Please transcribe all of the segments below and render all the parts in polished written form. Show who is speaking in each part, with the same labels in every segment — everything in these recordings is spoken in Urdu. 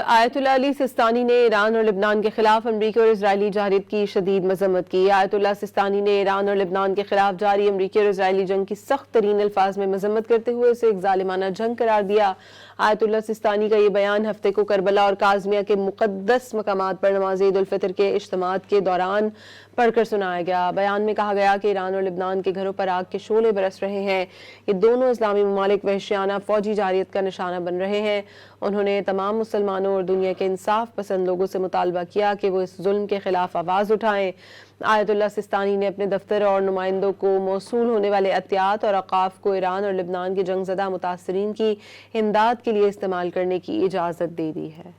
Speaker 1: آیت اللہ علی سستانی نے ایران اور لبنان کے خلاف امریکی اور اسرائیلی جارحیت کی شدید مذمت کی۔ آیت اللہ سستانی نے ایران اور لبنان کے خلاف جاری امریکی اور اسرائیلی جنگ کی سخت ترین الفاظ میں مذمت کرتے ہوئے اسے ایک ظالمانہ جنگ قرار دیا۔ آیت اللہ سستانی کا یہ بیان ہفتے کو کربلا اور کاظمیہ کے مقدس مقامات پر نماز عید الفطر کے اجتماعات کے دوران پڑھ کر سنایا گیا۔ بیان میں کہا گیا کہ ایران اور لبنان کے گھروں پر آگ کے شعلے برس رہے ہیں۔ یہ دونوں اسلامی ممالک وحشیانہ فوجی جارحیت کا نشانہ بن رہے ہیں۔ انہوں نے تمام مسلمانوں اور دنیا کے انصاف پسند لوگوں سے مطالبہ کیا کہ وہ اس ظلم کے خلاف آواز اٹھائیں۔ آیت اللہ سستانی نے اپنے دفتر اور نمائندوں کو موصول ہونے والے عطیات اور اوقاف کو ایران اور لبنان کے جنگ زدہ متاثرین کی امداد کے لیے استعمال کرنے کی اجازت دے دی ہے۔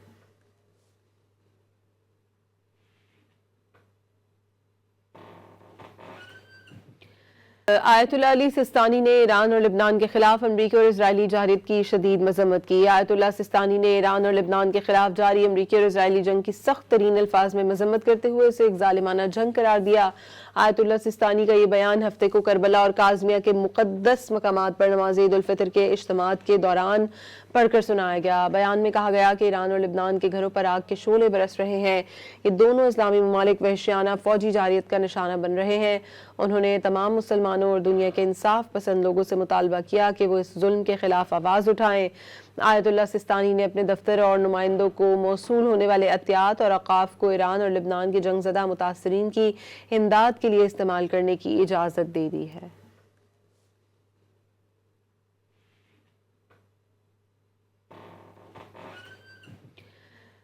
Speaker 1: آیت اللہ علی سستانی نے ایران اور لبنان کے خلاف امریکی اور اسرائیلی جارحیت کی شدید مذمت کی۔ آیت اللہ سستانی نے ایران اور لبنان کے خلاف جاری امریکی اور اسرائیلی جنگ کی سخت ترین الفاظ میں مذمت کرتے ہوئے اسے ایک ظالمانہ جنگ قرار دیا۔ آیت اللہ سستانی کا یہ بیان ہفتے کو کربلا اور کاظمیہ کے مقدس مقامات پر نماز عید الفطر کے اجتماعات کے دوران پڑھ کر سنایا گیا۔ بیان میں کہا گیا کہ ایران اور لبنان کے گھروں پر آگ کے شعلے برس رہے ہیں۔ یہ دونوں اسلامی ممالک وحشیانہ فوجی جارحیت کا نشانہ بن رہے ہیں۔ انہوں نے تمام مسلمانوں اور دنیا کے انصاف پسند لوگوں سے مطالبہ کیا کہ وہ اس ظلم کے خلاف آواز اٹھائیں۔ آیت اللہ سستانی نے اپنے دفتر اور نمائندوں کو موصول ہونے والے عطیات اور اوقاف کو ایران اور لبنان کے جنگ زدہ متاثرین کی امداد کے لیے استعمال کرنے کی اجازت دے دی ہے۔